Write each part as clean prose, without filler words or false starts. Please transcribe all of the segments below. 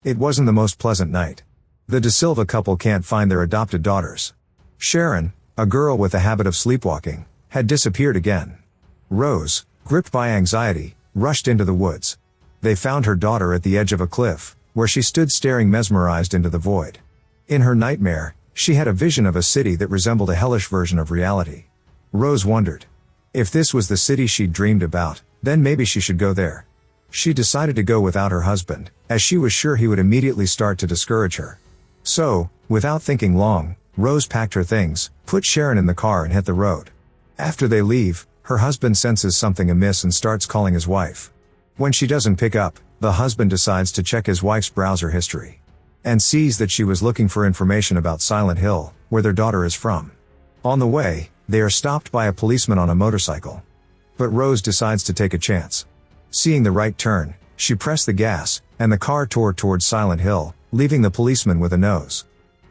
It wasn't the most pleasant night. The De Silva couple can't find their adopted daughters. Sharon, a girl with a habit of sleepwalking, had disappeared again. Rose, gripped by anxiety, rushed into the woods. They found her daughter at the edge of a cliff, where she stood staring mesmerized into the void. In her nightmare, she had a vision of a city that resembled a hellish version of reality. Rose wondered. If this was the city she'd dreamed about, then maybe she should go there. She decided to go without her husband, as she was sure he would immediately start to discourage her. So, without thinking long, Rose packed her things, put Sharon in the car and hit the road. After they leave, her husband senses something amiss and starts calling his wife. When she doesn't pick up, the husband decides to check his wife's browser history. And sees that she was looking for information about Silent Hill, where their daughter is from. On the way, they are stopped by a policeman on a motorcycle. But Rose decides to take a chance. Seeing the right turn, she pressed the gas, and the car tore towards Silent Hill, leaving the policeman with a nose.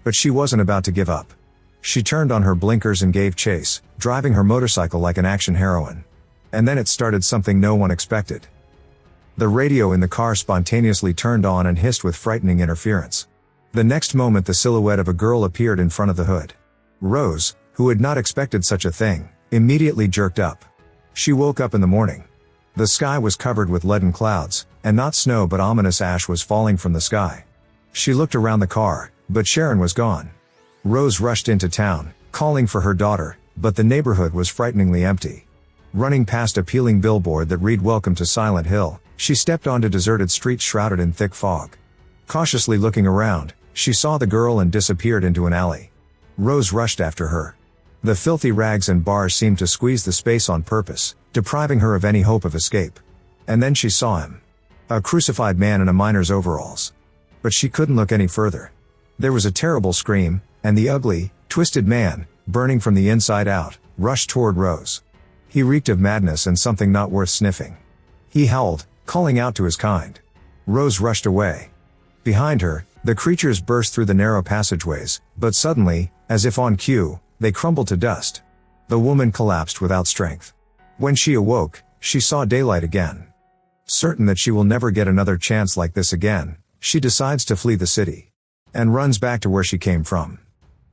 But she wasn't about to give up. She turned on her blinkers and gave chase, driving her motorcycle like an action heroine. And then it started something no one expected. The radio in the car spontaneously turned on and hissed with frightening interference. The next moment the silhouette of a girl appeared in front of the hood. Rose, who had not expected such a thing, immediately jerked up. She woke up in the morning. The sky was covered with leaden clouds, and not snow but ominous ash was falling from the sky. She looked around the car, but Sharon was gone. Rose rushed into town, calling for her daughter, but the neighborhood was frighteningly empty. Running past a peeling billboard that read "Welcome to Silent Hill," she stepped onto deserted streets shrouded in thick fog. Cautiously looking around, she saw the girl and disappeared into an alley. Rose rushed after her. The filthy rags and bars seemed to squeeze the space on purpose, depriving her of any hope of escape. And then she saw him. A crucified man in a miner's overalls. But she couldn't look any further. There was a terrible scream, and the ugly, twisted man, burning from the inside out, rushed toward Rose. He reeked of madness and something not worth sniffing. He howled, calling out to his kind. Rose rushed away. Behind her, the creatures burst through the narrow passageways, but suddenly, as if on cue, they crumbled to dust. The woman collapsed without strength. When she awoke, she saw daylight again. Certain that she will never get another chance like this again, she decides to flee the city. And runs back to where she came from.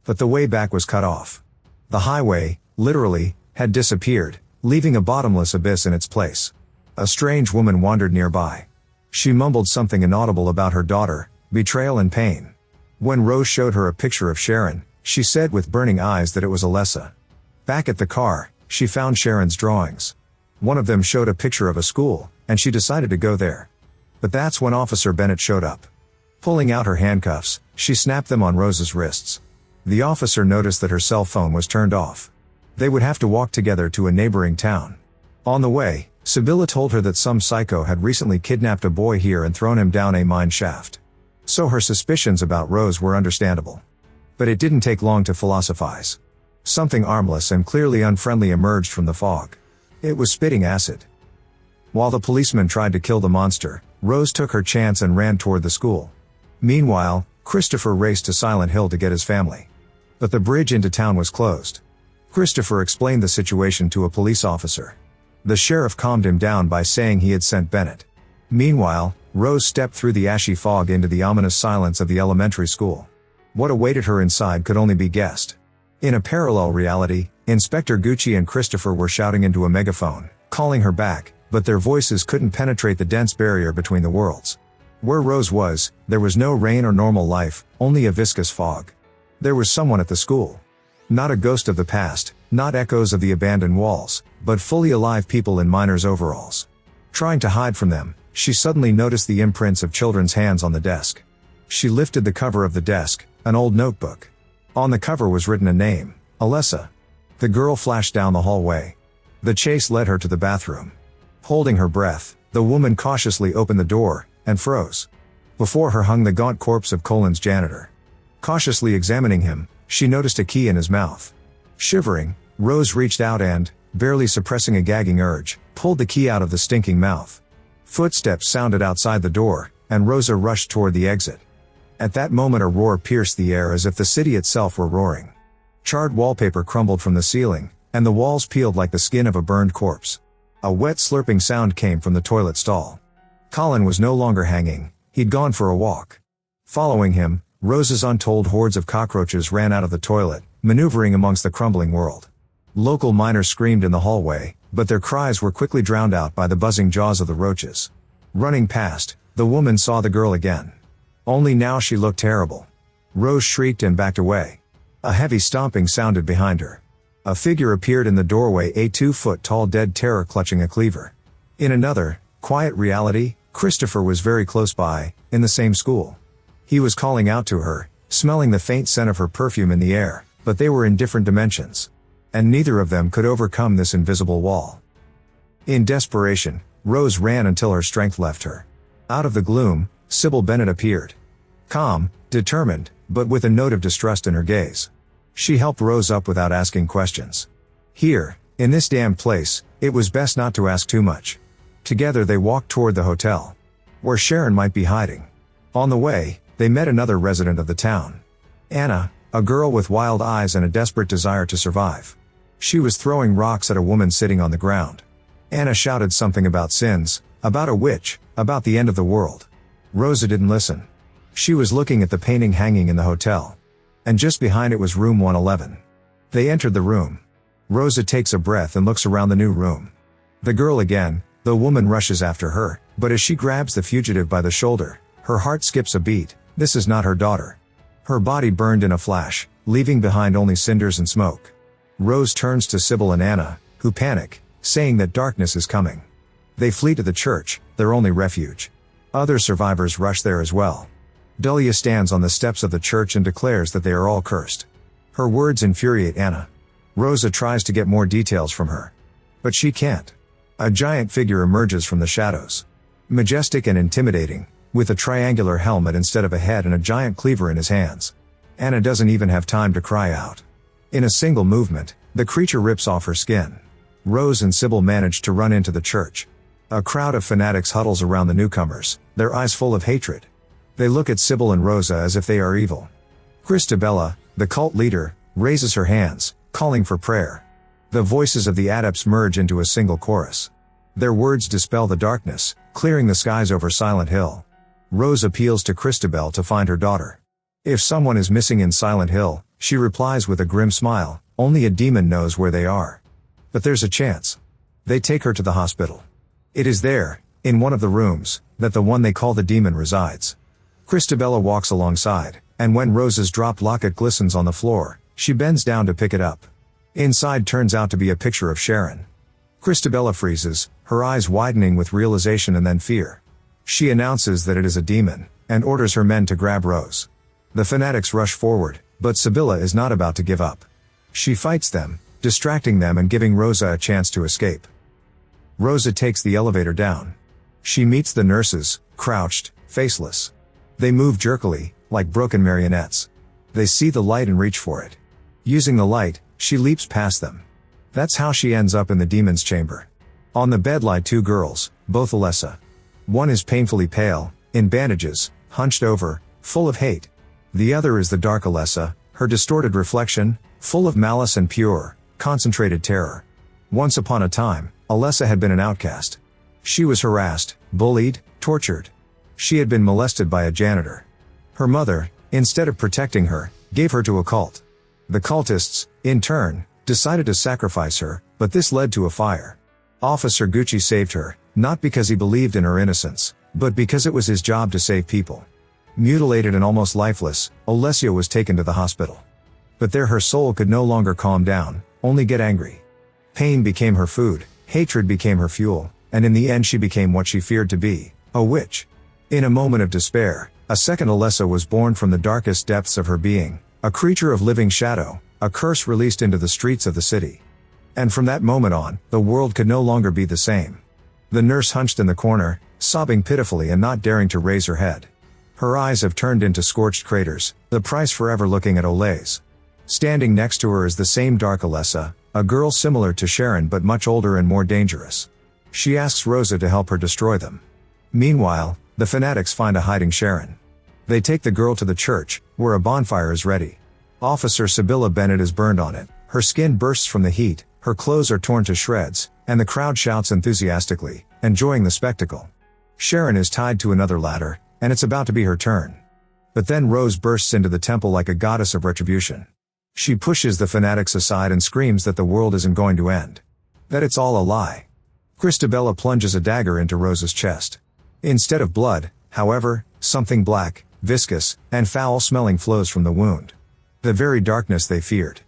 But the way back was cut off. The highway, literally, had disappeared, leaving a bottomless abyss in its place. A strange woman wandered nearby. She mumbled something inaudible about her daughter, betrayal and pain. When Rose showed her a picture of Sharon, she said with burning eyes that it was Alessa. Back at the car, she found Sharon's drawings. One of them showed a picture of a school, and she decided to go there. But that's when Officer Bennett showed up. Pulling out her handcuffs, she snapped them on Rose's wrists. The officer noticed that her cell phone was turned off. They would have to walk together to a neighboring town. On the way, Sibylla told her that some psycho had recently kidnapped a boy here and thrown him down a mine shaft. So her suspicions about Rose were understandable. But it didn't take long to philosophize. Something armless and clearly unfriendly emerged from the fog. It was spitting acid. While the policeman tried to kill the monster, Rose took her chance and ran toward the school. Meanwhile, Christopher raced to Silent Hill to get his family. But the bridge into town was closed. Christopher explained the situation to a police officer. The sheriff calmed him down by saying he had sent Bennett. Meanwhile, Rose stepped through the ashy fog into the ominous silence of the elementary school. What awaited her inside could only be guessed. In a parallel reality, Inspector Gucci and Christopher were shouting into a megaphone, calling her back, but their voices couldn't penetrate the dense barrier between the worlds. Where Rose was, there was no rain or normal life, only a viscous fog. There was someone at the school. Not a ghost of the past, not echoes of the abandoned walls, but fully alive people in miners' overalls. Trying to hide from them, she suddenly noticed the imprints of children's hands on the desk. She lifted the cover of the desk, an old notebook. On the cover was written a name, Alessa. The girl flashed down the hallway. The chase led her to the bathroom. Holding her breath, the woman cautiously opened the door, and froze. Before her hung the gaunt corpse of Colin's janitor. Cautiously examining him, she noticed a key in his mouth. Shivering, Rose reached out and, barely suppressing a gagging urge, pulled the key out of the stinking mouth. Footsteps sounded outside the door, and Rosa rushed toward the exit. At that moment a roar pierced the air as if the city itself were roaring. Charred wallpaper crumbled from the ceiling, and the walls peeled like the skin of a burned corpse. A wet slurping sound came from the toilet stall. Colin was no longer hanging, he'd gone for a walk. Following him, Rose's untold hordes of cockroaches ran out of the toilet, maneuvering amongst the crumbling world. Local miners screamed in the hallway, but their cries were quickly drowned out by the buzzing jaws of the roaches. Running past, the woman saw the girl again. Only now she looked terrible. Rose shrieked and backed away. A heavy stomping sounded behind her. A figure appeared in the doorway, a 2-foot-tall dead terror clutching a cleaver. In another, quiet reality, Christopher was very close by, in the same school. He was calling out to her, smelling the faint scent of her perfume in the air, but they were in different dimensions. And neither of them could overcome this invisible wall. In desperation, Rose ran until her strength left her. Out of the gloom, Sybil Bennet appeared. Calm, determined, but with a note of distrust in her gaze. She helped Rose up without asking questions. Here, in this damned place, it was best not to ask too much. Together they walked toward the hotel, where Sharon might be hiding. On the way, they met another resident of the town. Anna, a girl with wild eyes and a desperate desire to survive. She was throwing rocks at a woman sitting on the ground. Anna shouted something about sins, about a witch, about the end of the world. Rosa didn't listen. She was looking at the painting hanging in the hotel. And just behind it was room 111. They entered the room. Rosa takes a breath and looks around the new room. The girl again, the woman rushes after her, but as she grabs the fugitive by the shoulder, her heart skips a beat. This is not her daughter. Her body burned in a flash, leaving behind only cinders and smoke. Rose turns to Sybil and Anna, who panic, saying that darkness is coming. They flee to the church, their only refuge. Other survivors rush there as well. Dahlia stands on the steps of the church and declares that they are all cursed. Her words infuriate Anna. Rosa tries to get more details from her. But she can't. A giant figure emerges from the shadows. Majestic and intimidating, with a triangular helmet instead of a head and a giant cleaver in his hands. Anna doesn't even have time to cry out. In a single movement, the creature rips off her skin. Rose and Sybil manage to run into the church. A crowd of fanatics huddles around the newcomers, their eyes full of hatred. They look at Sybil and Rosa as if they are evil. Christabella, the cult leader, raises her hands, calling for prayer. The voices of the adepts merge into a single chorus. Their words dispel the darkness, clearing the skies over Silent Hill. Rose appeals to Christabel to find her daughter. If someone is missing in Silent Hill, she replies with a grim smile, only a demon knows where they are. But there's a chance. They take her to the hospital. It is there, in one of the rooms, that the one they call the demon resides. Christabella walks alongside, and when Rose's dropped locket glistens on the floor, she bends down to pick it up. Inside turns out to be a picture of Sharon. Christabella freezes, her eyes widening with realization and then fear. She announces that it is a demon, and orders her men to grab Rose. The fanatics rush forward, but Sibylla is not about to give up. She fights them, distracting them and giving Rosa a chance to escape. Rosa takes the elevator down. She meets the nurses, crouched, faceless. They move jerkily, like broken marionettes. They see the light and reach for it. Using the light, she leaps past them. That's how she ends up in the demon's chamber. On the bed lie two girls, both Alessa. One is painfully pale, in bandages, hunched over, full of hate. The other is the dark Alessa, her distorted reflection, full of malice and pure, concentrated terror. Once upon a time, Alessa had been an outcast. She was harassed, bullied, tortured. She had been molested by a janitor. Her mother, instead of protecting her, gave her to a cult. The cultists, in turn, decided to sacrifice her, but this led to a fire. Officer Gucci saved her, not because he believed in her innocence, but because it was his job to save people. Mutilated and almost lifeless, Alessia was taken to the hospital. But there her soul could no longer calm down, only get angry. Pain became her food, hatred became her fuel, and in the end she became what she feared to be, a witch. In a moment of despair, a second Alessa was born from the darkest depths of her being, a creature of living shadow, a curse released into the streets of the city. And from that moment on, the world could no longer be the same. The nurse hunched in the corner, sobbing pitifully and not daring to raise her head. Her eyes have turned into scorched craters, the price forever looking at Olay's. Standing next to her is the same dark Alessa, a girl similar to Sharon but much older and more dangerous. She asks Rosa to help her destroy them. Meanwhile, the fanatics find a hiding Sharon. They take the girl to the church, where a bonfire is ready. Officer Sibylla Bennet is burned on it, her skin bursts from the heat, her clothes are torn to shreds, and the crowd shouts enthusiastically, enjoying the spectacle. Sharon is tied to another ladder, and it's about to be her turn. But then Rose bursts into the temple like a goddess of retribution. She pushes the fanatics aside and screams that the world isn't going to end. That it's all a lie. Christabella plunges a dagger into Rose's chest. Instead of blood, however, something black, viscous, and foul-smelling flows from the wound. The very darkness they feared.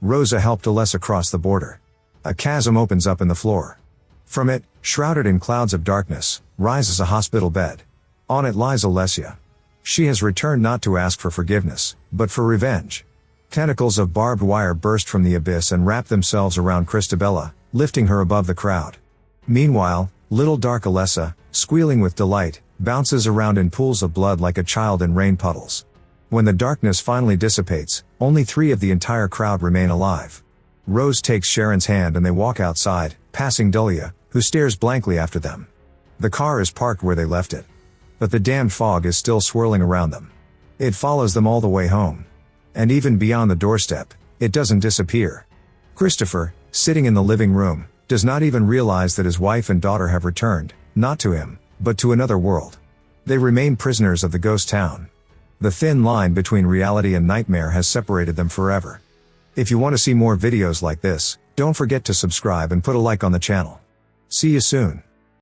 Rosa helped Alessa cross the border. A chasm opens up in the floor. From it, shrouded in clouds of darkness, rises a hospital bed. On it lies Alessia. She has returned not to ask for forgiveness, but for revenge. Tentacles of barbed wire burst from the abyss and wrap themselves around Christabella, lifting her above the crowd. Meanwhile, little dark Alessa, squealing with delight, bounces around in pools of blood like a child in rain puddles. When the darkness finally dissipates, only 3 of the entire crowd remain alive. Rose takes Sharon's hand and they walk outside, passing Dahlia, who stares blankly after them. The car is parked where they left it. But the damned fog is still swirling around them. It follows them all the way home. And even beyond the doorstep, it doesn't disappear. Christopher, sitting in the living room, does not even realize that his wife and daughter have returned, not to him, but to another world. They remain prisoners of the ghost town. The thin line between reality and nightmare has separated them forever. If you want to see more videos like this, don't forget to subscribe and put a like on the channel. See you soon.